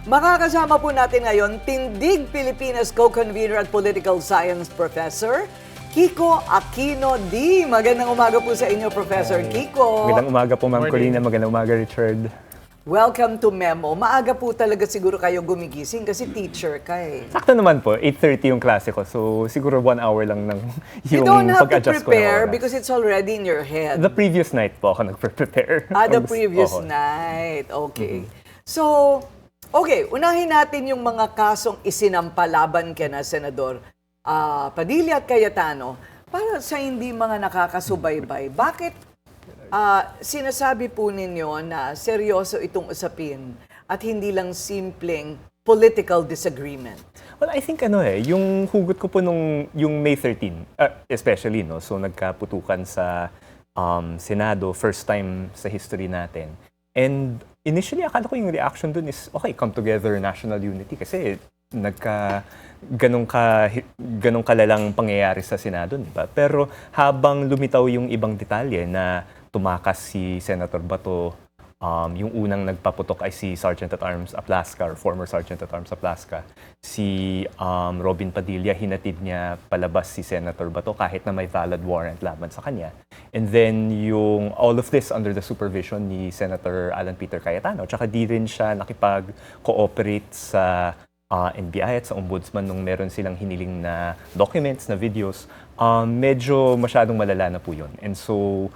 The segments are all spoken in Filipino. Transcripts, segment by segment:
Makakasama po natin ngayon, Tindig Pilipinas Co-Convener at Political Science Professor, Kiko Aquino D. Magandang umaga po sa inyo, Professor Kiko. Magandang umaga po, Ma'am Corina. Magandang umaga, Richard. Welcome to Memo. Maaga po talaga siguro kayo gumigising kasi teacher ka eh. Sakto naman po, 8:30 yung klase ko. So siguro 1 hour lang ng You yung don't have to pag-adjust ko ng prepare oras. because it's already in your head. The previous night po ako nagpe-prepare. The previous Oo. night. Okay. So, okay, unahin natin yung mga kasong isinampalaban kay na Senador Padilla at Cayetano para sa hindi mga nakakasubaybay. Bakit sinasabi po ninyo na seryoso itong usapin at hindi lang simpleng political disagreement? Well, I think yung hugot ko po yung May 13, especially, no? So nagkaputukan sa Senado, first time sa history natin. And initially, akala ko yung reaction dun is, okay, come together, national unity. Kasi ganong kalalang pangyayari sa Senado, di ba? Pero habang lumitaw yung ibang detalye na tumakas si Senator Bato, yung unang nagpaputok ay si Sergeant at Arms Aplaska, or former Sergeant at Arms Aplaska. Si Robin Padilla, hinatid niya palabas si Senator Bato kahit na may valid warrant laban sa kanya. And then yung all of this under the supervision ni Senator Alan Peter Cayetano. Tsaka di rin siya nakipag-cooperate sa NBI at sa Ombudsman nung meron silang hiniling na documents, na videos. Medyo masyadong malala na po yun. And so,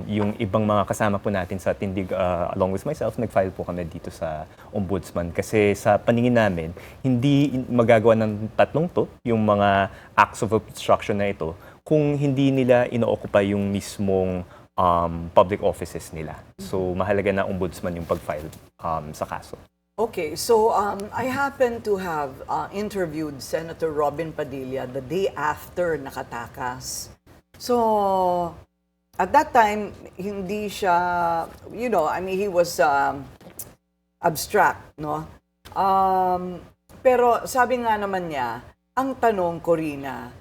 yung ibang mga kasama po natin sa Tindig, along with myself, nag-file po kami dito sa Ombudsman. Kasi sa paningin namin, hindi magagawa ng tatlong to, yung mga acts of obstruction na ito, kung hindi nila ino-occupy yung mismong public offices nila. So, mahalaga na Ombudsman yung pag-file sa kaso. Okay, so I happen to have interviewed Senator Robin Padilla the day after nakatakas. So, at that time, hindi siya, he was abstract, no? Pero sabi nga naman niya, ang tanong, Corina,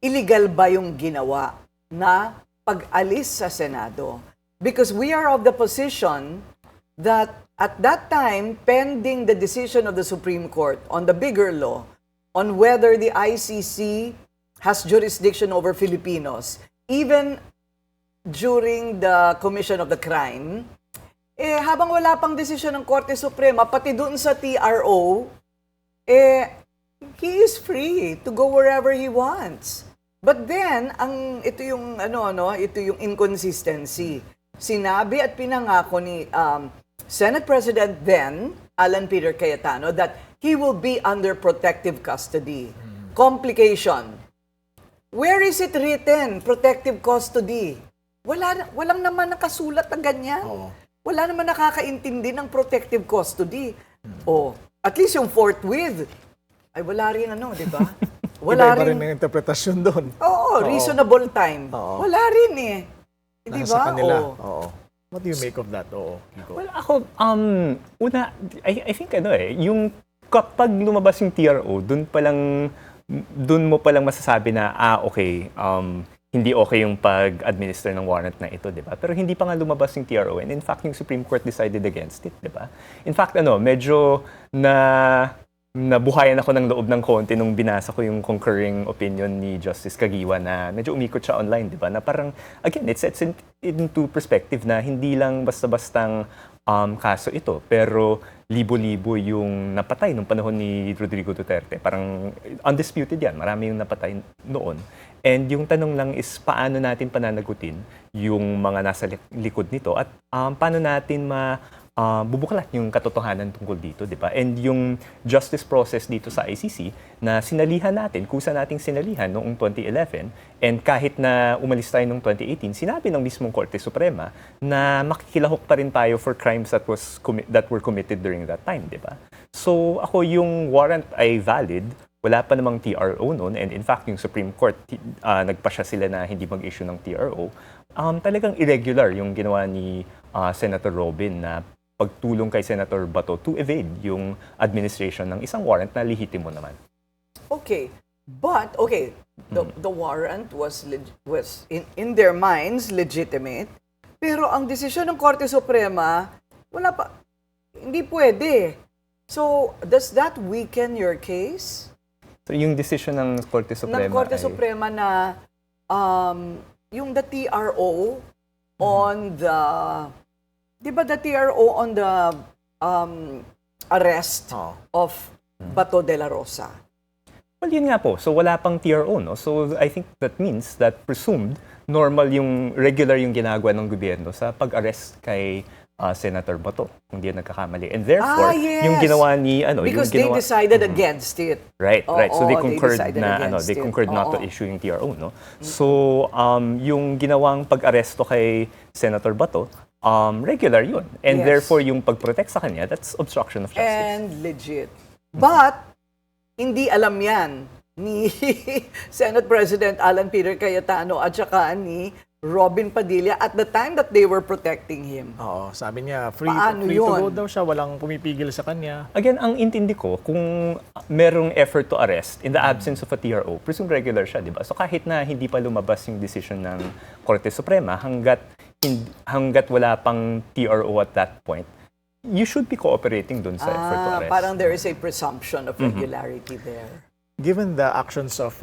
illegal ba yung ginawa na pag-alis sa Senado? Because we are of the position that at that time, pending the decision of the Supreme Court on the bigger law, on whether the ICC has jurisdiction over Filipinos, even during the commission of the crime, habang wala pang desisyon ng Korte Suprema, pati doon sa TRO, he is free to go wherever he wants. But then, ito yung inconsistency. Sinabi at pinangako ni Senate President then, Alan Peter Cayetano, that he will be under protective custody. Complication. Where is it written, protective custody? Walang naman nakasulat na ganyan. Wala naman nakakaintindi ng protective custody. At least yung forthwith, ay wala rin di ba? Wala rin ng interpretasyon doon. Reasonable time. Wala rin di ba? Nasa kanila. What do you make of that? Kiko? Well, ako, I think yung kapag lumabas yung TRO, dun mo palang masasabi na, okay, hindi okay yung pag-administer ng warrant na ito, di ba? Pero hindi pa nga lumabas yung TRO, and in fact, yung Supreme Court decided against it, di ba? In fact, medyo nabuhayan ako ng loob ng konti nung binasa ko yung concurring opinion ni Justice Kagiwa na medyo umikot siya online, di ba? Na parang, again, it sets into perspective na hindi lang basta-bastang kaso ito, pero libo-libo yung napatay nung panahon ni Rodrigo Duterte. Parang undisputed yan, marami yung napatay noon. And yung tanong lang is paano natin pananagutin yung mga nasa likod nito at paano natin bubuklat yung katotohanan tungkol dito, di ba? And yung justice process dito sa ICC na sinalihan natin, kusa nating sinalihan noong 2011, and kahit na umalis tayo noong 2018, sinabi ng mismong Korte Suprema na makikilahok pa rin tayo for crimes that were committed during that time, di ba? So ako, yung warrant ay valid, wala pa namang TRO noon, and in fact, yung Supreme Court, nagpasya sila na hindi mag-issue ng TRO. Talagang irregular yung ginawa ni Senator Robin na pagtulong kay Senator Bato to evade yung administration ng isang warrant na lehitimo naman. Okay. But, the warrant was in their minds legitimate, pero ang desisyon ng Korte Suprema, hindi pwede. So, does that weaken your case? So yung decision ng Korte Suprema Ng Korte ay- Suprema na yung the TRO on the, di ba the TRO on the arrest Oo. of Bato de la Rosa? Well, yun nga po. So, wala pang TRO, no? So, I think that means that presumed normal regular yung ginagawa ng gobyerno sa pag-arrest kay Senator Bato, kung di nagkakamali. And therefore, yes. yung ginawa ni, Because yung ginawa, they decided against it. Right, right. So Oo, they they concurred decided na against they it. concurred not to Oo. issue yung TRO, no? So yung ginawang pag-aresto kay Senator Bato, regular 'yun. And Yes. therefore yung pag-protect sa kanya, that's obstruction of justice. And legit. But, hindi alam yan ni Senate President Alan Peter Cayetano at saka ni Robin Padilla at the time that they were protecting him. Oo, sabi niya, free Paano to yun? go daw siya, walang pumipigil sa kanya. Again, ang intindi ko, kung merong effort to arrest in the absence of a TRO, presume regular siya, di ba? So kahit na hindi pa lumabas yung decision ng Korte Suprema, hanggat wala pang TRO at that point, you should be cooperating dun sa effort to arrest. Parang there is a presumption of regularity there. Given the actions of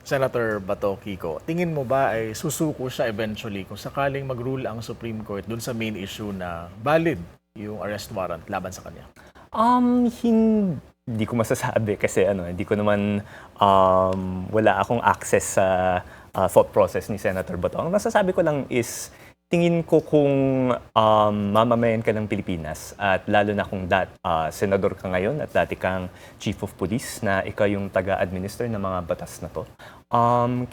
Senator Bato, Kiko, tingin mo ba ay susuko siya eventually kung sakaling mag-rule ang Supreme Court dun sa main issue na valid yung arrest warrant laban sa kanya? Hindi ko masasabi kasi hindi ko naman wala akong access sa thought process ni Senator Bato. Ang masasabi ko lang is tingin ko kung mamamayan ka ng Pilipinas at lalo na kung senador ka ngayon at dati kang chief of police na ikaw yung taga-administer ng mga batas na to,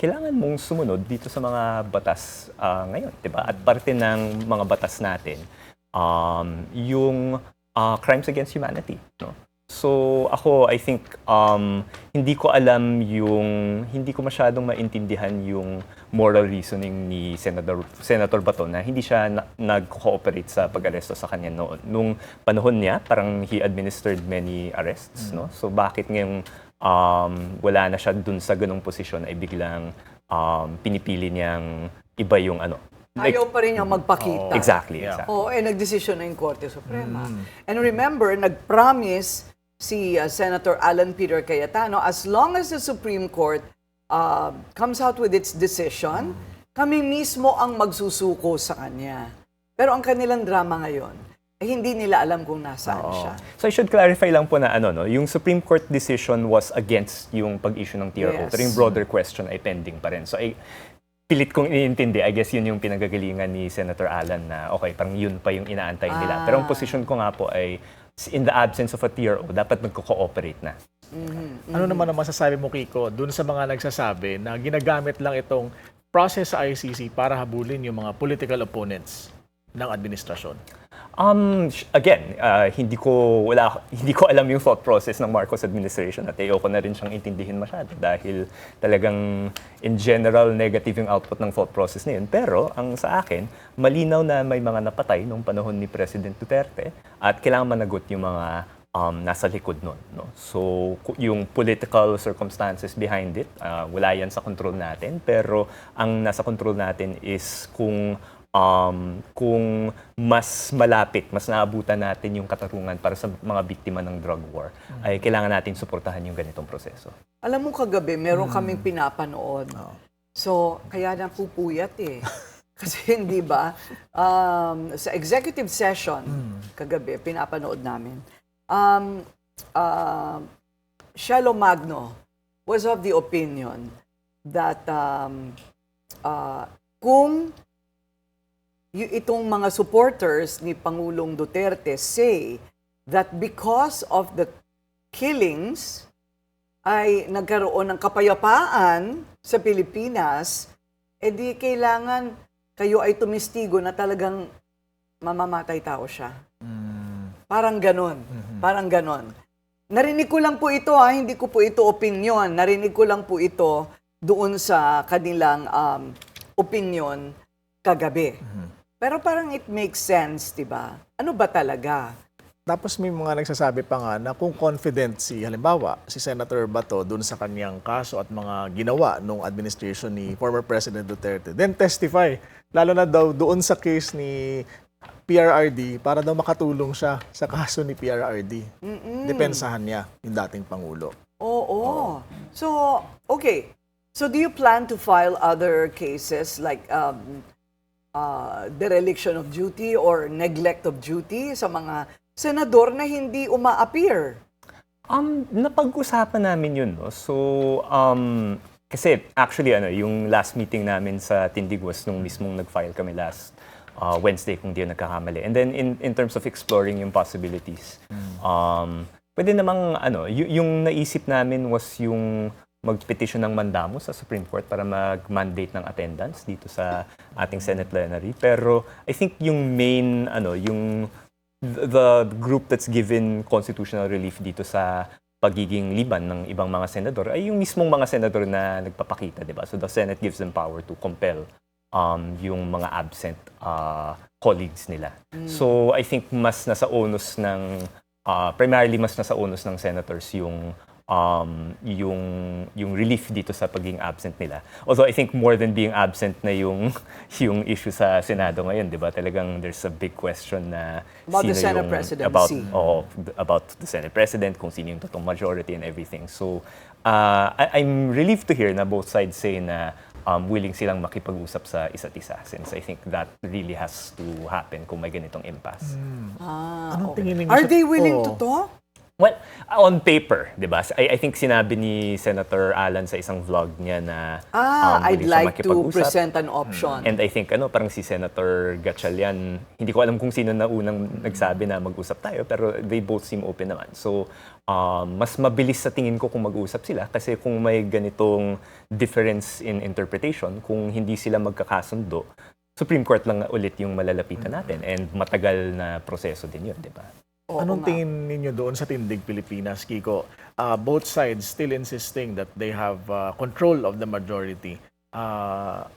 kailangan mong sumunod dito sa mga batas ngayon, di ba? At parte ng mga batas natin, yung crimes against humanity, no? So ako, I think, hindi ko masyadong maintindihan yung moral reasoning ni Senator Bato na hindi siya nag-cooperate sa pag-aresto sa kanya noon. Nung panahon niya, parang he administered many arrests, no? So bakit ngayong wala na siya dun sa ganung posisyon ay biglang pinipili niyang iba yung Ayaw pa rin niya magpakita. Exactly, Yeah. exactly. Oo, nagdesisyon na yung Korte Suprema. And remember, nag-promise si Senator Alan Peter Cayetano, as long as the Supreme Court comes out with its decision, kami mismo ang magsusuko sa kanya. Pero ang kanilang drama ngayon, hindi nila alam kung nasaan siya. So I should clarify lang po na yung Supreme Court decision was against yung pag-issue ng TRO. Yes. Pero yung broader question ay pending pa rin. So pilit kong iniintindi, I guess yun yung pinagagalingan ni Senator Alan na okay, parang yun pa yung inaantay nila. Pero ang position ko nga po ay in the absence of a TRO, dapat magko-cooperate na. Ano naman ang masasabi mo, Kiko, dun sa mga nagsasabi na ginagamit lang itong process sa ICC para habulin yung mga political opponents ng administrasyon? Again, hindi ko alam yung thought process ng Marcos administration at ayoko na rin siyang intindihin masyado dahil talagang in general negative yung output ng thought process na yun. Pero ang sa akin, malinaw na may mga napatay nung panahon ni President Duterte at kailangan managot yung mga nasa likod nun. No? So, yung political circumstances behind it, wala yan sa control natin. Pero ang nasa control natin is kung mas malapit, mas naabutan natin yung katarungan para sa mga biktima ng drug war, ay kailangan natin suportahan yung ganitong proseso. Alam mo kagabi, meron kaming pinapanood. So, kaya napupuyat eh. Kasi hindi ba, sa executive session, kagabi, pinapanood namin, Shelo Magno was of the opinion that kung itong mga supporters ni Pangulong Duterte say that because of the killings ay nagkaroon ng kapayapaan sa Pilipinas, edi kailangan kayo ay tumistigo na talagang mamamatay tao siya. Parang ganon. Parang ganon. Narinig ko lang po ito, hindi ko po ito opinion. Narinig ko lang po ito doon sa kanilang opinion kagabi. Pero parang it makes sense, di ba? Ano ba talaga? Tapos may mga nagsasabi pa nga na kung confident halimbawa, si Senator Bato dun sa kanyang kaso at mga ginawa nung administration ni former President Duterte, then testify. Lalo na daw doon sa case ni PRRD para daw makatulong siya sa kaso ni PRRD. Depensahan niya yung dating Pangulo. Oo. So, okay. So, do you plan to file other cases like dereliction of duty or neglect of duty sa mga senador na hindi uma-appear? Napag-usapan namin yun, no? So, kasi actually, yung last meeting namin sa Tindig was nung mismong nag-file kami last Wednesday, kung di nagkakamali. And then, in terms of exploring yung possibilities, pwede namang, yung naisip namin was yung mag-petition ng mandamo sa Supreme Court para mag-mandate ng attendance dito sa ating Senate plenary. Pero I think yung main, the group that's given constitutional relief dito sa pagiging liban ng ibang mga senador ay yung mismong mga senador na nagpapakita, di ba? So the Senate gives them power to compel yung mga absent colleagues nila. So I think mas nasa onus ng, primarily mas nasa onus ng senators yung relief dito sa pagiging absent nila. Although I think more than being absent na yung issue sa Senado ngayon, 'di ba? Talagang there's a big question na About the sino Senate yung- presidency. about the Senate President, kung sino yung totoong majority and everything. So I'm relieved to hear na both sides say na willing silang makipag-usap sa isa't isa, since I think that really has to happen kung may ganitong impasse. Anong tingin ninyo Are sa- they willing to Oo. talk? Well, on paper, 'di ba? I think sinabi ni Senator Alan sa isang vlog niya na I'd willing siya like to makipag-usap. present an option. And I think parang si Senator Gatchalian, hindi ko alam kung sino na unang nagsabi na mag-usap tayo, pero they both seem open naman. So mas mabilis sa tingin ko kung mag-usap sila, kasi kung may ganitong difference in interpretation, kung hindi sila magkakasundo, Supreme Court lang ulit yung malalapitan natin, and matagal na proseso din yun, 'di ba? Oo Anong nga. tingin ninyo doon sa Tindig Pilipinas, Kiko? Both sides still insisting that they have control of the majority.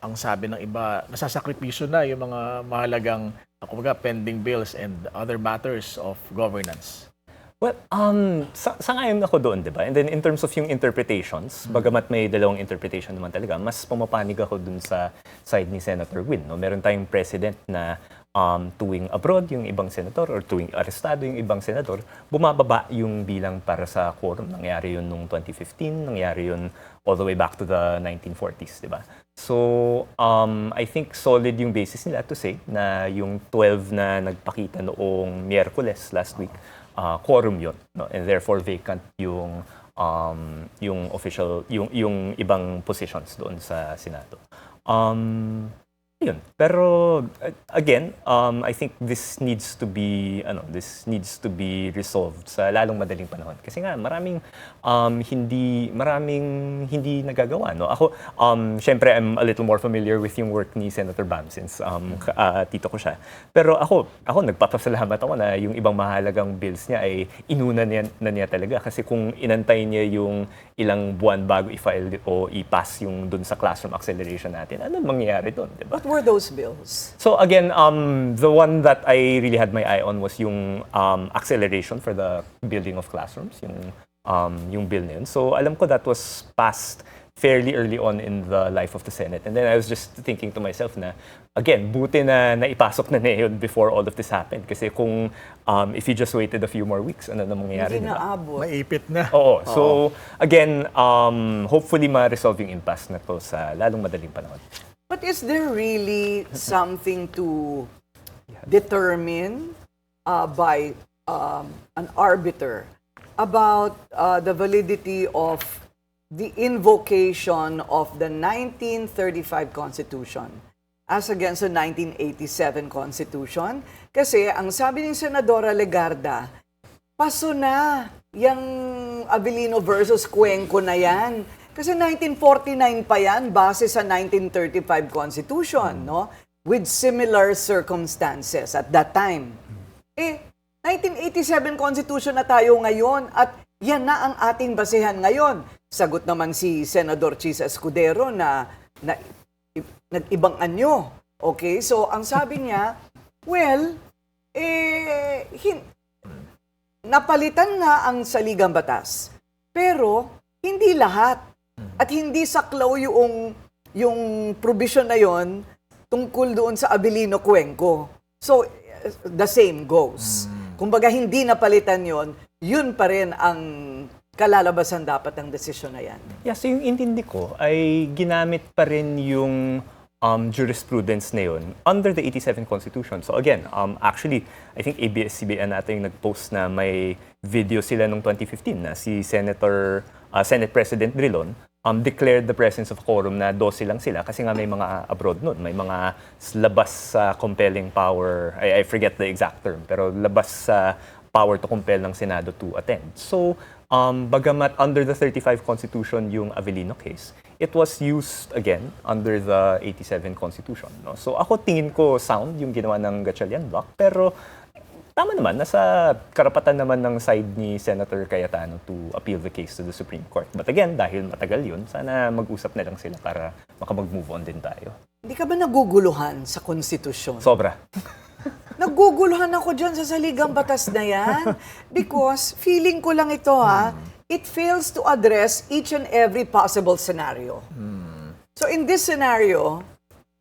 Ang sabi ng iba, nasasakripisyo na yung mga mahalagang pending bills and other matters of governance. Well, sangayon ako doon, di ba? And then in terms of yung interpretations, bagamat may dalawang interpretation naman talaga, mas pumapanig ako dun sa side ni Senator Win. No? Meron tayong president na tuwing abroad yung ibang senador or tuwing arestado yung ibang senador, bumababa yung bilang para sa quorum. Nangyari yun noong 2015, nangyari yun all the way back to the 1940s, di ba? So, I think solid yung basis nila to say na yung 12 na nagpakita noong Miyerkules last week, quorum yun, no? And therefore vacant yung official, yung ibang positions doon sa Senado. Yun. Pero again, I think this needs to be resolved sa lalong madaling panahon. Kasi nga maraming hindi nagagawa, no. Ako syempre I'm a little more familiar with yung work ni Senator Bam since tito ko siya. Pero ako nagpapasalamat ako na yung ibang mahalagang bills niya ay inuna niya talaga, kasi kung inantay niya yung ilang buwan bago i-file o i-pass yung dun sa classroom acceleration natin, ano mangyayari dun, di ba? What were those bills? So again, the one that I really had my eye on was yung acceleration for the building of classrooms, yung bill na yun. So alam ko that was passed fairly early on in the life of the Senate. And then I was just thinking to myself na, again, buti na naipasok na yun before all of this happened. Kasi kung if you just waited a few more weeks, ano na mangyayari, Hindi di ba? naabot. Maipit na. Oo. So again, hopefully ma-resolve yung impasse na to sa lalong madaling panahon. But is there really something to determine by an arbiter about the validity of the invocation of the 1935 Constitution as against the 1987 Constitution? Kasi ang sabi ni Senadora Legarda, paso na yung Abilino versus Cuenco na yan. Kasi 1949 pa yan, base sa 1935 Constitution, no? With similar circumstances at that time. 1987 Constitution na tayo ngayon at yan na ang ating basehan ngayon. Sagot naman si Senador Chis Escudero na nag-ibang anyo. Okay? So, ang sabi niya, well, napalitan na ang saligang batas. Pero, hindi lahat. At hindi saklaw yung provision na yon tungkol doon sa Abilino Cuenco. So, the same goes. Kumbaga, hindi napalitan yon, yun pa rin ang kalalabasan dapat ng desisyon na yan. Yeah, so yung intindi ko ay ginamit pa rin yung jurisprudence na yun under the 87 Constitution. So again, actually, I think ABS-CBN natin yung nag-post na may video sila noong 2015 na si Senate President Drilon declared the presence of quorum na 12 lang sila kasi nga may mga abroad nun. May mga labas sa compelling power, I forget the exact term, pero labas sa power to compel ng Senado to attend. So, bagamat under the 35 Constitution yung Avellino case, it was used again under the 87 Constitution. No? So ako tingin ko sound yung ginawa ng Gatchalian Block, pero tama naman, nasa karapatan naman ng side ni Senator Cayetano to appeal the case to the Supreme Court. But again, dahil matagal yun, sana mag-usap na lang sila para makamag-move on din tayo. Hindi ka ba naguguluhan sa konstitusyon? Sobra. Naguguluhan ako dyan sa saligang batas na yan because feeling ko lang ito it fails to address each and every possible scenario. So in this scenario,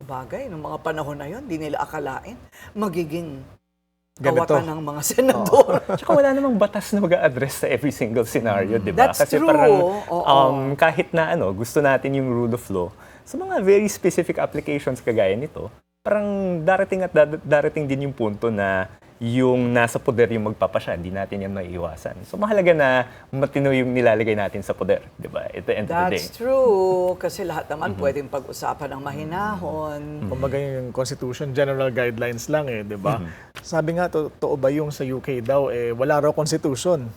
bagay, nung mga panahon na yun, di nila akalain, magiging kawatan ng mga senador. Tsaka wala namang batas na mag-a-address sa every single scenario, di ba? That's Kasi true. parang kahit na gusto natin yung rule of law, sa mga very specific applications kagaya nito, parang darating din yung punto na yung nasa poder yung magpapasya, hindi natin yan maiiwasan. So mahalaga na matino yung nilalagay natin sa poder, di ba? At the end of the day. That's true. Kasi lahat naman pwedeng pag-usapan ng mahinahon. Kumbaga yung Constitution, general guidelines lang di ba? Sabi nga, totoo ba yung sa UK daw, wala raw Constitution.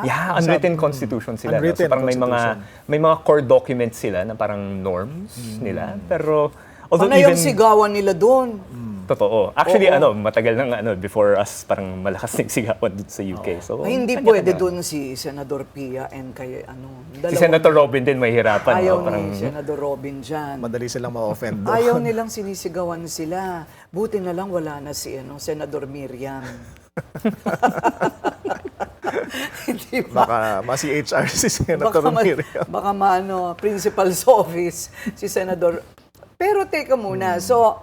Yeah, unwritten constitution sila. Unwritten So parang constitution. may mga core documents sila na parang norms nila. Pero although Panay yung even sigawan nila doon. totoo. Actually matagal nang before us parang malakas na yung sigawan dun sa UK. So Ay, hindi kanya-kanya. pwede doon si Senador Pia and kay Si Senator Robin din mahihirapan. Ayaw Parang ni Senador Robin dyan. Madali silang ma-offend doon. Ayaw nilang sinisigawan sila. Buti na lang wala na si Senador Miriam. Hindi ba? Baka si HR si Senator Miriam. Baka principal's office si Senador. Pero teka muna. So,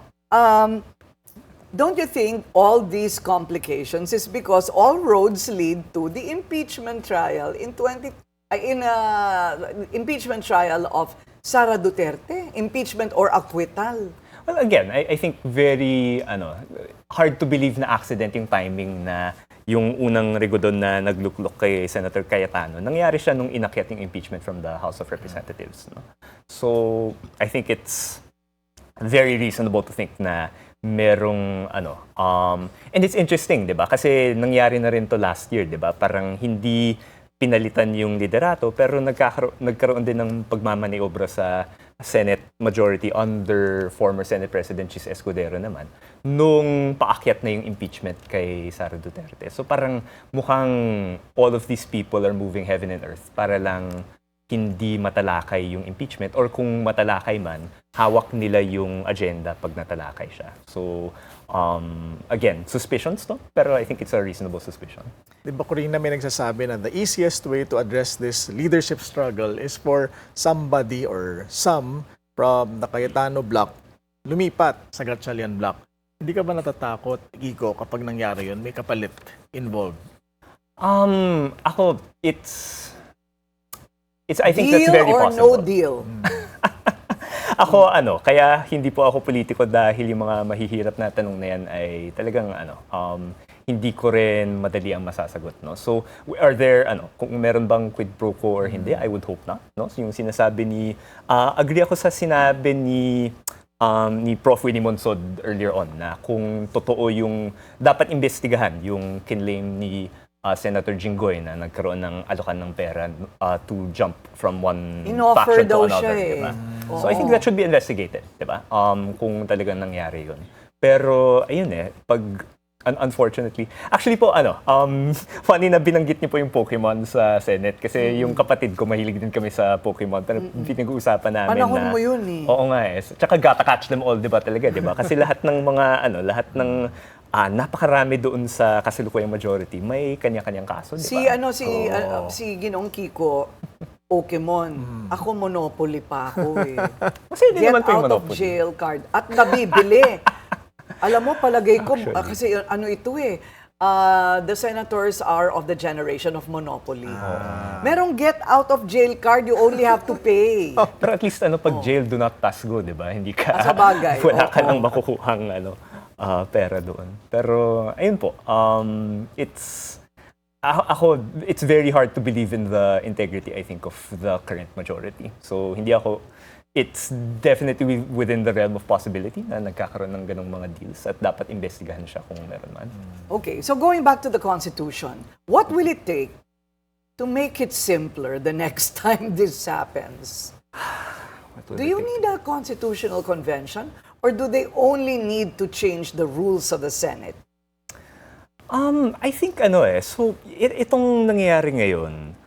don't you think all these complications is because all roads lead to the impeachment trial impeachment trial of Sara Duterte? Impeachment or acquittal? well, again, I think very hard to believe na accident yung timing na yung unang regodon na nagluklok kay Senator Cayetano. Nangyari siya nung inakyat yung impeachment from the House of Representatives. No? So, I think it's very reasonable to think na merong and it's interesting, 'di ba? Kasi nangyari na rin to last year, 'di ba? Parang hindi pinalitan yung liderato pero nagkaroon din ng pagmamaniobra sa Senate majority under former Senate President Chis Escudero naman nung paakyat na yung impeachment kay Sara Duterte. So parang mukhang all of these people are moving heaven and earth para lang hindi matalakay yung impeachment or kung matalakay man, hawak nila yung agenda pag natalakay siya. So, again, suspicions to, pero I think it's a reasonable suspicion. Di ba Corina may nagsasabi na the easiest way to address this leadership struggle is for somebody or some from the Cayetano block lumipat sa Gatchalian block. Hindi ka ba natatakot, Kiko, kapag nangyari yun, may kapalit involved? Ako, I think that's Deal very or possible. no deal? Ako, kaya hindi po ako politiko dahil yung mga mahihirap na tanong na yan ay talagang, hindi ko rin madali ang masasagot, no? So, are there, kung meron bang quid pro quo or hindi, I would hope not, no? So, yung sinasabi agree ako sa sinabi ni Prof. Winnie Monsod earlier on na kung totoo yung, dapat imbestigahan yung kinlaim ni Senator Jinggoy na nagkaroon ng alokan ng pera to jump from one Inoffer faction to daw another. siya eh. Diba? So I think that should be investigated, di ba? Kung talagang nangyari yun. Pero ayun unfortunately. Actually po, funny na binanggit niyo po yung Pokemon sa Senate kasi yung kapatid ko, mahilig din kami sa Pokemon. Pero pinag-uusapan namin Panahon na... mo yun eh. Oo nga eh. Tsaka gotta catch them all, di ba talaga, di ba? Kasi lahat ng mga, lahat ng napakarami doon sa kasalukuyang majority, may kanya-kanyang kaso, di ba? Si Ginoong Kiko, Pokemon. Ako Monopoly pa ako eh. Kasi hindi Get naman po yung out of Monopoly. jail card. At nabibili. Alam mo, palagay ko, Actually. kasi ano ito the senators are of the generation of monopoly. Merong get out of jail card, you only have to pay. Pero at least pag jail, do not pass go, di ba? Hindi ka, Sa bagay, wala ka oo. nang makukuhang pera doon. Pero, ayun po, it's very hard to believe in the integrity, I think, of the current majority. So, it's definitely within the realm of possibility na nagkakaroon ng ganong mga deals at dapat investigahan siya kung meron man. Okay, so going back to the Constitution, what will it take to make it simpler the next time this happens? What will Do it you take? need a constitutional convention, or do they only need to change the rules of the Senate? I think so itong nangyayari ngayon,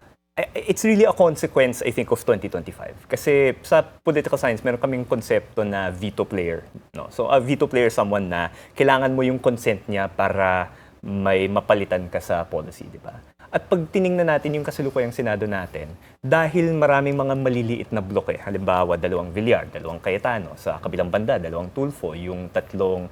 it's really a consequence, I think, of 2025. Kasi sa political science, meron kaming konsepto na veto player. No? So a veto player is someone na kailangan mo yung consent niya para may mapalitan ka sa policy, di ba? At pag tiningnan natin yung kasalukuyang Senado natin, dahil maraming mga maliliit na bloke, halimbawa 2 Villar, 2 Cayetano, sa kabilang banda, 2 Tulfo, yung tatlong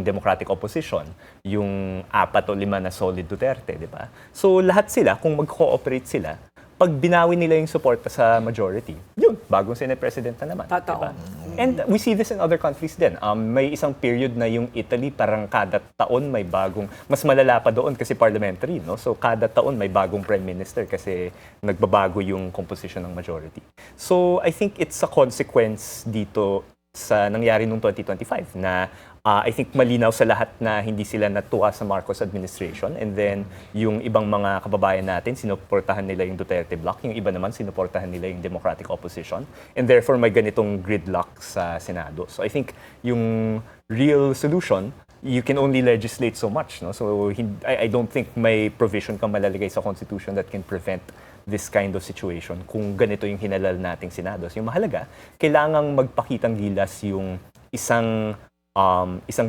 Democratic Opposition, yung 4 o 5 na solid Duterte, di ba? So lahat sila, kung mag-cooperate sila, pag binawi nila yung suporta sa majority, yun, bagong Senate President na naman. Totoo. Diba? And we see this in other countries din. May isang period na yung Italy, parang kada taon may bagong, mas malala pa doon kasi parliamentary, no? So kada taon may bagong Prime Minister kasi nagbabago yung composition ng majority. So I think it's a consequence dito sa nangyari noong 2025 na I think malinaw sa lahat na hindi sila natuwa sa Marcos administration, and then yung ibang mga kababayan natin sinuportahan nila yung Duterte bloc, yung iba naman sinuportahan nila yung Democratic Opposition, and therefore may ganitong gridlock sa Senado. So I think yung real solution, you can only legislate so much, no? So I don't think may provision kang malalagay sa Constitution that can prevent this kind of situation kung ganito yung hinalal nating Senado. So yung mahalaga, kailangang magpakitang gilas yung isang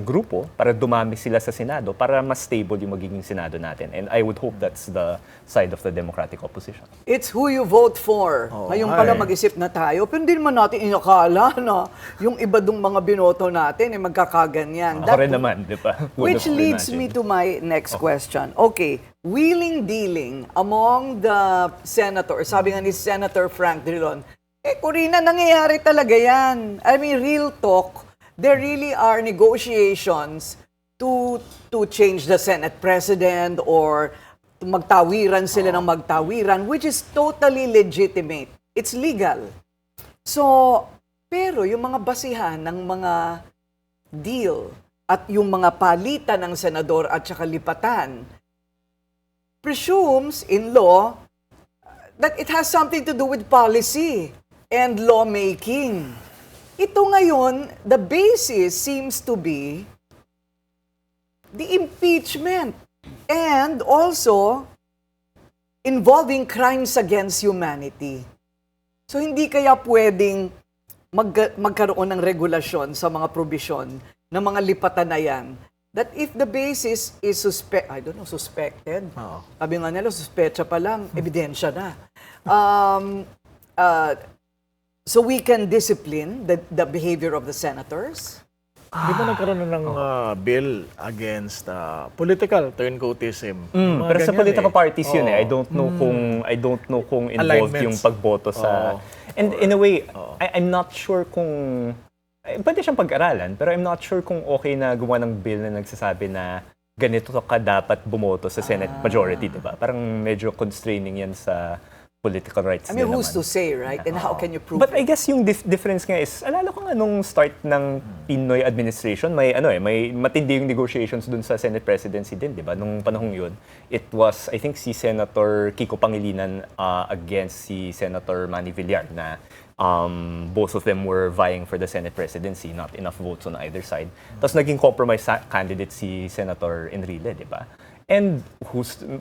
grupo para dumami sila sa Senado para mas stable yung magiging Senado natin. And I would hope that's the side of the Democratic Opposition. It's who you vote for. Ngayon pala mag-isip na tayo. Pero hindi naman natin inakala na yung iba dong mga binoto natin ay magkakaganyan. Ako rin naman, di ba? Which leads me to my next question. Okay, wheeling-dealing among the senators, sabi nga ni Senator Frank Drilon, Corina, nangyayari talaga yan. I mean, real talk, there really are negotiations to change the Senate President or magtawiran sila ng magtawiran, which is totally legitimate. It's legal. So, pero yung mga basihan ng mga deal at yung mga palitan ng senador at saka lipatan presumes in law that it has something to do with policy and lawmaking. Ito ngayon, the basis seems to be the impeachment and also involving crimes against humanity. So hindi kaya pwedeng magkaroon ng regulasyon sa mga probisyon ng mga lipatan na yan that if the basis is suspected. Sabi nga nila, suspecha pa lang, ebidensya na. So we can discipline the behavior of the senators? Di ba nagkaroon na ng bill against political turncoatism? Pero sa political parties yun I don't know kung involved Alignments. yung pagboto sa... And in a way, I'm not sure kung... Pwede siyang pag-aralan, pero I'm not sure kung okay na gumawa ng bill na nagsasabi na ganito ka dapat bumoto sa Senate majority, di ba? Parang medyo constraining yan sa political rights I mean, din who's to naman. say, right? And how can you prove But I it? guess yung difference nga is, alala ko nga nung start ng Pinoy administration, may matindi yung negotiations dun sa Senate presidency din, di ba? Nung panahong yun, it was, I think, si Senator Kiko Pangilinan against si Senator Manny Villar na both of them were vying for the Senate presidency, not enough votes on either side. Tapos naging compromise candidate si Senator Enrile, di ba? And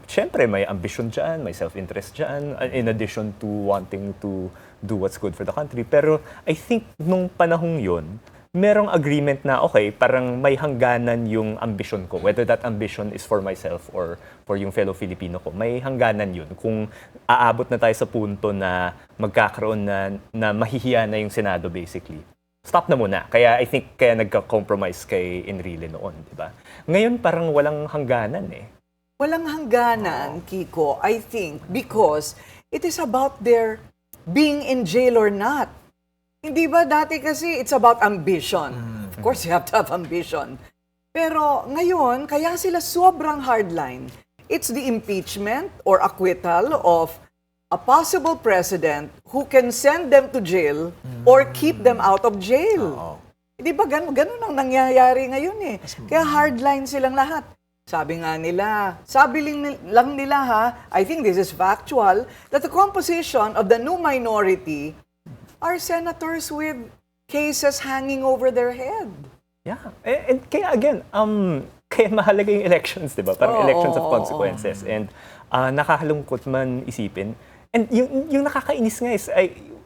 syempre may ambition dyan, may self-interest dyan, in addition to wanting to do what's good for the country. Pero I think nung panahong yun, merong agreement na okay, parang may hangganan yung ambition ko. Whether that ambition is for myself or for yung fellow Filipino ko, may hangganan yun. Kung aabot na tayo sa punto na magkakaroon na mahihiya na yung Senado basically, stop na muna. Kaya I think kaya nagka-compromise kay Enrile noon, di ba? Ngayon parang walang hangganan eh. Walang hangganan, Kiko, I think, because it is about their being in jail or not. Hindi ba dati kasi it's about ambition. Of course, you have to have ambition. Pero ngayon, kaya sila sobrang hardline. It's the impeachment or acquittal of a possible president who can send them to jail or keep them out of jail. Di ba ganun ang nangyayari ngayon eh. Kaya hardline silang lahat. Sabi nga nila, lang nila ha, I think this is factual, that the composition of the new minority are senators with cases hanging over their head. Yeah. And kaya again, kaya mahalaga yung elections, di ba? Parang elections of consequences. And nakakalungkot man isipin. And yung nakakainis nga is,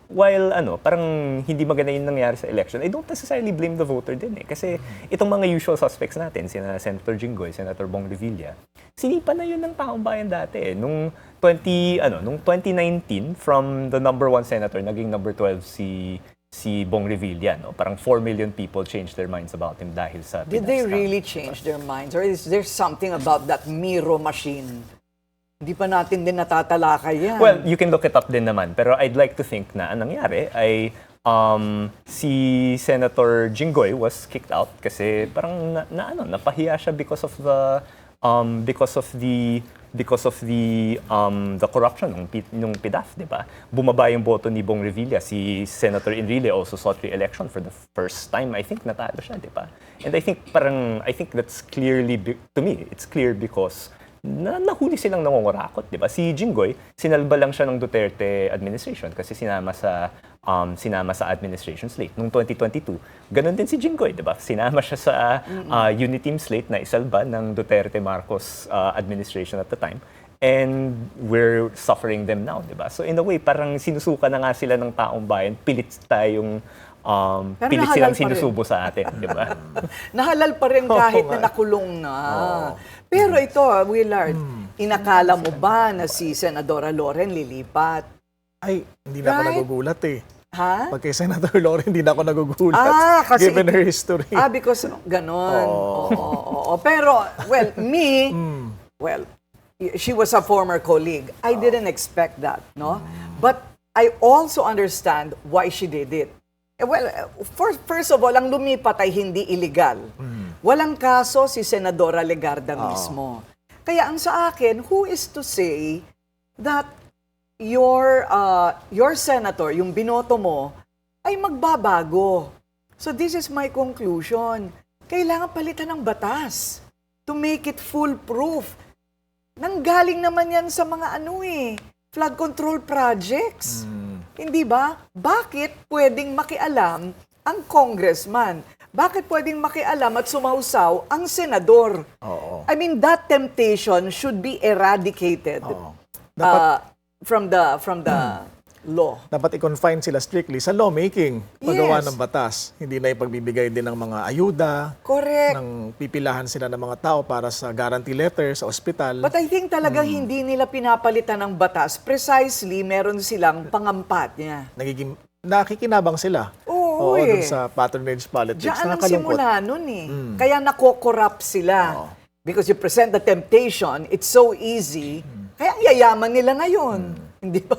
while parang hindi maganda yung nangyari sa election, I don't necessarily blame the voter din eh. Kasi itong mga usual suspects natin, sina Senator Jinggoy, Senator Bong Revilla, sinipa na yun ng taong bayan dati eh. Nung 2019, from the number 1 senator, naging number 12 si Bong Revilla, no? Parang 4 million people changed their minds about him dahil sa Did they really change their minds? Or is there something about that Miro machine? Hindi pa natin din natatalakay yan. Well, you can look it up din naman. Pero I'd like to think na ang nangyari ay si Senator Jinggoy was kicked out kasi parang napahiya siya because of the corruption ng PDAF, di ba? Bumaba yung boto ni Bong Revilla. Si Senator Enrile also sought re-election for the first time. I think natalo siya, di ba? And I think that's clearly, to me, it's clear because nahuli silang nangungurakot, di ba? Si Jinggoy, sinalba lang siya ng Duterte administration kasi sinama sa administration slate. Noong 2022, ganun din si Jinggoy, di ba? Sinama siya sa Uniteam slate na isalba ng Duterte-Marcos administration at the time. And we're suffering them now, di ba? So in a way, parang sinusuka na nga sila ng taong bayan, pilit tayong pilit silang sinusubo sa atin, di ba? Nahalal pa rin kahit na nakulong na. Pero ito, Willard, inakala mo ba na si Senadora Loren lilipat? Ay, hindi na ako nagugulat eh. Ha? Pag kay Senator Loren, hindi na ako nagugulat. Kasi, given her history. Because ganon. Oo. Pero, well, she was a former colleague. I didn't expect that, no? But I also understand why she did it. Well, first of all, ang lumipat ay hindi illegal. Walang kaso si Senadora Legarda mismo. Kaya ang sa akin, who is to say that your senator, yung binoto mo, ay magbabago? So this is my conclusion. Kailangan palitan ng batas to make it foolproof. Nanggaling naman yan sa mga flood control projects. Hindi ba? Bakit pwedeng makialam ang congressman? Bakit pwedeng makialam at sumausaw ang senador? I mean, that temptation should be eradicated from the law. Dapat i-confine sila strictly sa lawmaking, paggawa ng batas. Hindi na ipagbibigay din ng mga ayuda. Correct. Nang pipilahan sila ng mga tao para sa guarantee letter sa ospital. But I think talagang hindi nila pinapalitan ng batas. Precisely, meron silang pangampat niya. Nakikinabang sila. Oo dun sa patronage politics. Diyan ang simula nun eh. Kaya nako-corrupt sila. Because you present the temptation, it's so easy. Kaya ang yayaman nila ngayon. Hindi ba?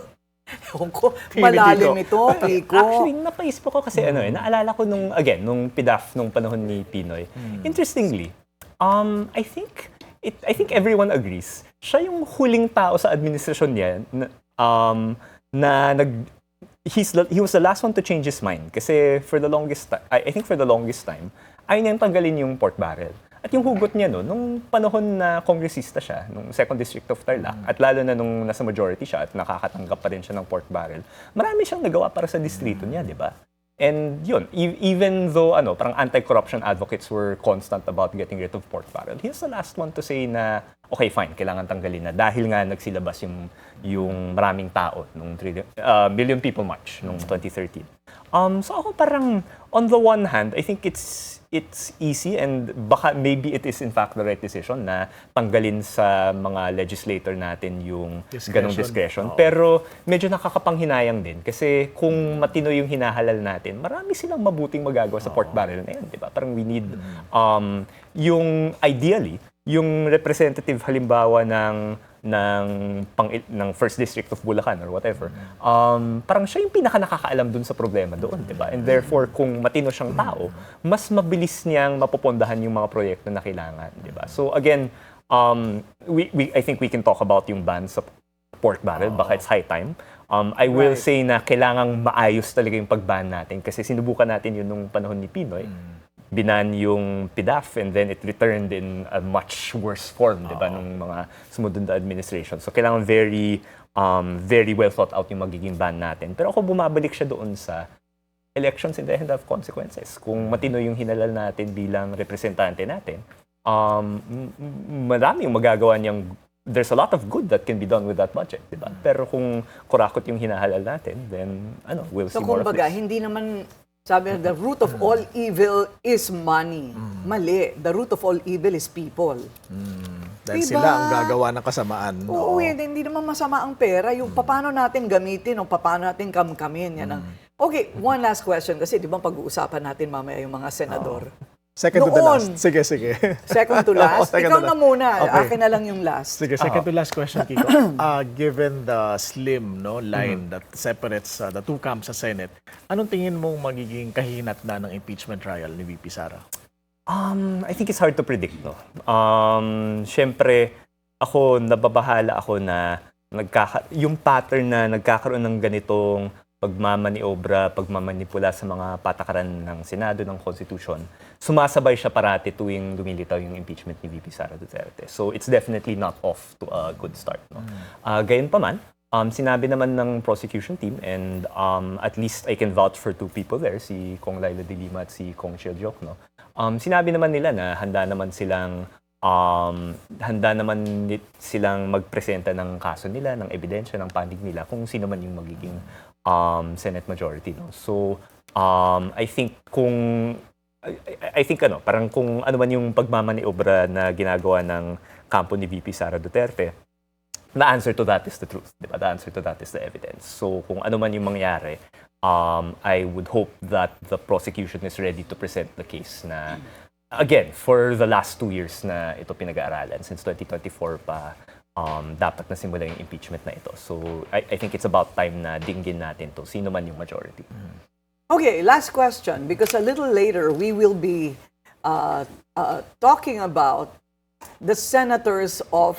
Ewan ko, malalim ito, Kiko. Actually, napaisip ko kasi naalala ko nung PDAF nung panahon ni Pinoy. Interestingly, I think everyone agrees. Siya yung huling tao sa administrasyon niya he was the last one to change his mind. Kasi for the longest time, I think for the longest time, ayaw niyang tanggalin yung pork barrel. At yung hugot niya nung panahon na kongresista siya, nung 2nd District of Tarlac, at lalo na nung nasa majority siya at nakakatanggap pa rin siya ng pork barrel, marami siyang nagawa para sa distrito niya, di ba? And yun, even though parang anti-corruption advocates were constant about getting rid of pork barrel, he's the last one to say na, okay, fine, kailangan tanggalin na dahil nga nagsilabas yung maraming tao nung Million People March nung 2013. So ako parang, on the one hand, I think it's easy and baka maybe it is in fact the right decision na tanggalin sa mga legislator natin yung ganong discretion. Oo. Pero medyo nakakapanghinayang din kasi kung matino yung hinahalal natin, marami silang mabuting magagawa sa pork barrel na yan, di ba? Parang we need yung ideally, yung representative halimbawa ng First District of Bulacan or whatever, parang siya yung pinaka nakakaalam dun sa problema doon, di ba? And therefore, kung matino siyang tao, mas mabilis niyang mapupondahan yung mga proyekto na kailangan, di ba? So again, I think we can talk about yung ban sa pork barrel, baka it's high time. I will say na kailangang maayos talaga yung pag-ban natin kasi sinubukan natin yun nung panahon ni Pinoy. Binan yung PDAF and then it returned in a much worse form, di ba, nung mga sumunod na administration. So kailangan very well thought out yung magiging ban natin. Pero ako bumabalik siya doon sa elections in the end have consequences. Kung matino yung hinalal natin bilang representante natin, marami yung magagawa niyang, there's a lot of good that can be done with that budget, di ba? Pero kung kurakot yung hinahalal natin, then we'll see So more of kumbaga, this. hindi naman, sabi na, the root of all evil is money. Mali. The root of all evil is people. Dahil Diba? sila ang gagawa ng kasamaan. Oo, hindi naman masama ang pera. Yung paano natin gamitin o paano natin kamkamin. Yan ang... Okay, one last question. Kasi di ba pag-uusapan natin mamaya yung mga senador. Second to the Noon. last. Sige, sige. Second to last? Oo, second Ikaw to na last. muna. Okay. Akin na lang yung last. Sige, second to last question, Kiko. Given the slim line that separates the two camps sa Senate, anong tingin mong magiging kahinat na ng impeachment trial ni VP Sara? I think it's hard to predict, no? Siyempre, nababahala ako na yung pattern na nagkakaroon ng ganitong pagmamanipula sa mga patakaran ng Senado, ng Constitution, sumasabay siya parati tuwing lumilitaw yung impeachment ni VP Sara Duterte. So it's definitely not off to a good start, no? Gayunpaman, sinabi naman ng prosecution team and at least I can vouch for two people there, si Kong Laila de Lima at si Kong Chiel Diok, no? Sinabi naman nila na handa naman silang magpresenta ng kaso nila, ng ebidensya, ng panig nila kung sino man yung magiging Senate majority, no? So I think parang kung ano man yung pagmamaniobra na ginagawa ng kampo ni VP Sara Duterte, the answer to that is the truth, di ba? The answer to that is the evidence. So kung ano man yung mangyari, I would hope that the prosecution is ready to present the case na, again, for the last 2 years na ito pinag-aaralan, since 2024 pa, dapat na simula yung impeachment na ito. So I think it's about time na dinggin natin to, sino man yung majority. Okay, last question, because a little later we will be talking about the senators of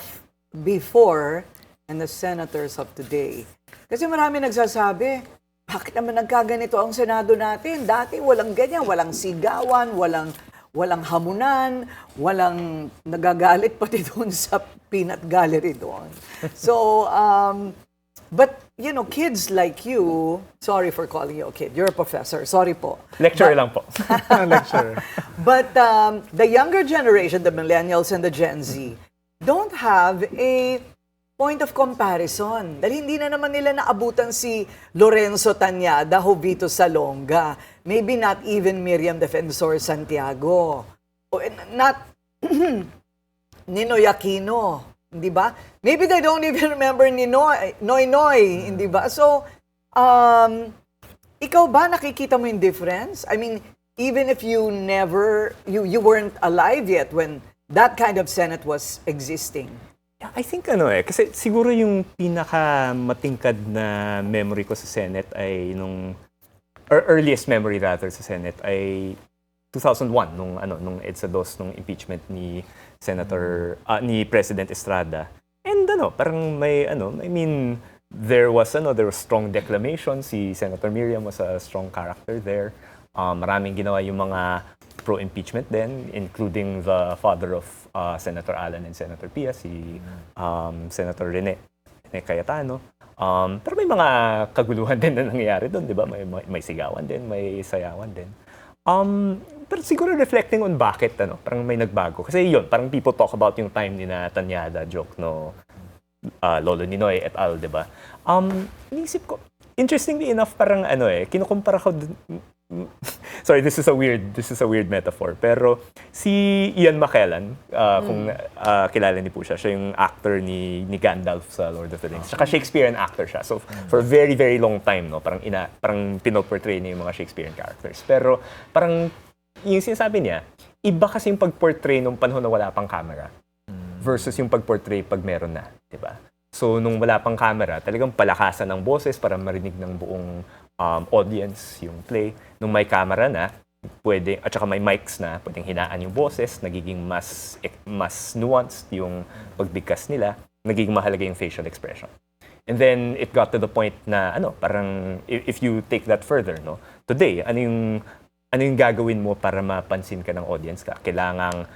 before and the senators of today. Kasi marami nagsasabi, bakit naman nagkaganito ang Senado natin? Dati walang ganyan, walang sigawan, walang hamunan, walang nagagalit pati doon sa peanut gallery doon. So, but, you know, kids like you, sorry for calling you a kid, you're a professor, sorry po. Lecture lang po. Lecture. But the younger generation, the millennials and the Gen Z, don't have a point of comparison. Dahil hindi na naman nila naabutan si Lorenzo Tañada, Jovito Salonga, maybe not even Miriam Defensor Santiago, or not Ninoy Aquino, di ba? Maybe they don't even remember Noy, di ba? So, ikaw ba nakikita mo yung difference? I mean, even if you weren't alive yet when that kind of Senate was existing. Yeah, I think kasi siguro yung pinaka-matingkad na memory ko sa Senate ay earliest memory rather sa Senate ay 2001 nung EDSA DOS nung impeachment ni ni President Estrada. And parang there was strong declamation. Si Senator Miriam was a strong character there. Maraming ginawa yung mga pro-impeachment din, including the father of Senator Alan and Senator Pia, si Senator Rene Cayetano. Pero may mga kaguluhan din na nangyayari doon, di ba? May sigawan din, may sayawan din. Pero siguro reflecting on bakit, parang may nagbago. Kasi yun, parang people talk about yung time ni na Tañada, Jokno, Lolo Ninoy et al, di ba? Inisip ko, interestingly enough, parang kinukumpara ko sorry, this is a weird metaphor. Pero si Ian McKellen, kung kilala niyo po siya yung actor ni Gandalf sa Lord of the Rings. Saka Shakespearean actor siya. So for a very, very long time, no, parang pinoportray niya yung mga Shakespearean characters. Pero parang yung sinasabi niya, iba kasi yung pag-portray nung panahon na wala pang camera versus yung pag-portray pag meron na, 'di ba? So nung wala pang camera, talagang palakasan ng boses para marinig ng buong audience yung play. Nung may camera na, at saka may mics na, pwedeng hinaan yung boses, nagiging mas nuanced yung pagbigkas nila, nagiging mahalaga yung facial expression. And then it got to the point na parang if you take that further, no, today ano yung gagawin mo para mapansin ka ng audience ka? Kailangang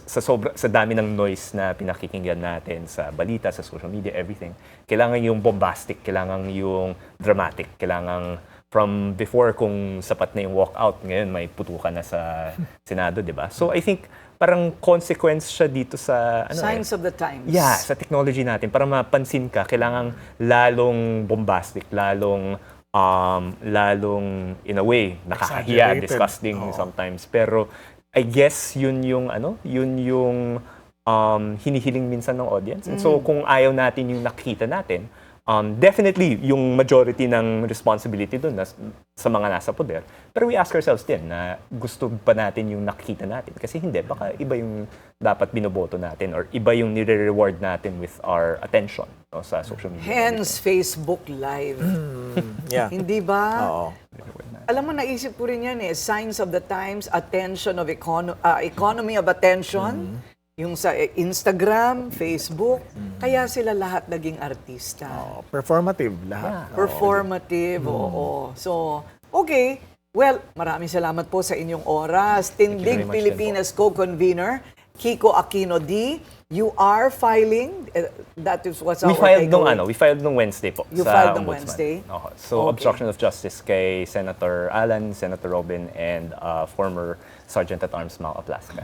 sa dami ng noise na pinakikinggan natin sa balita, sa social media, everything, kailangan yung bombastic, kailangan yung dramatic, kailangan from before kung sapat na yung walkout, ngayon may putukan na sa Senado, di ba? So I think parang consequence siya dito sa Signs of the times. Yeah, sa technology natin. Para mapansin ka, kailangan lalong bombastic, lalong in a way, nakakahiya, Exaggerated. disgusting Oo. sometimes. Pero I guess yun yung hinihiling minsan ng audience. And so kung ayaw natin yung nakita natin, definitely yung majority ng responsibility dun sa mga nasa poder. Pero we ask ourselves din na gusto ba natin yung nakikita natin? Kasi hindi, baka iba yung dapat binoboto natin or iba yung nire-reward natin with our attention, no, sa social media. Hence, Facebook Live. Yeah. Hindi ba? Oo. Alam mo, naisip ko rin yan signs of the times, attention of economy of attention, yung sa Instagram, Facebook, kaya sila lahat naging artista. Oo. Performative lahat. Performative, oo. So, okay. Well, maraming salamat po sa inyong oras. Tindig very much Pilipinas co-convener, Kiko Aquino D. You are filing, that is what's our takeaway. We filed nung Wednesday po You sa filed nung Ombudsman. Wednesday? Okay. So, Okay. obstruction of justice kay Senator Alan, Senator Robin, and former Sergeant at Arms Mau Aplasca.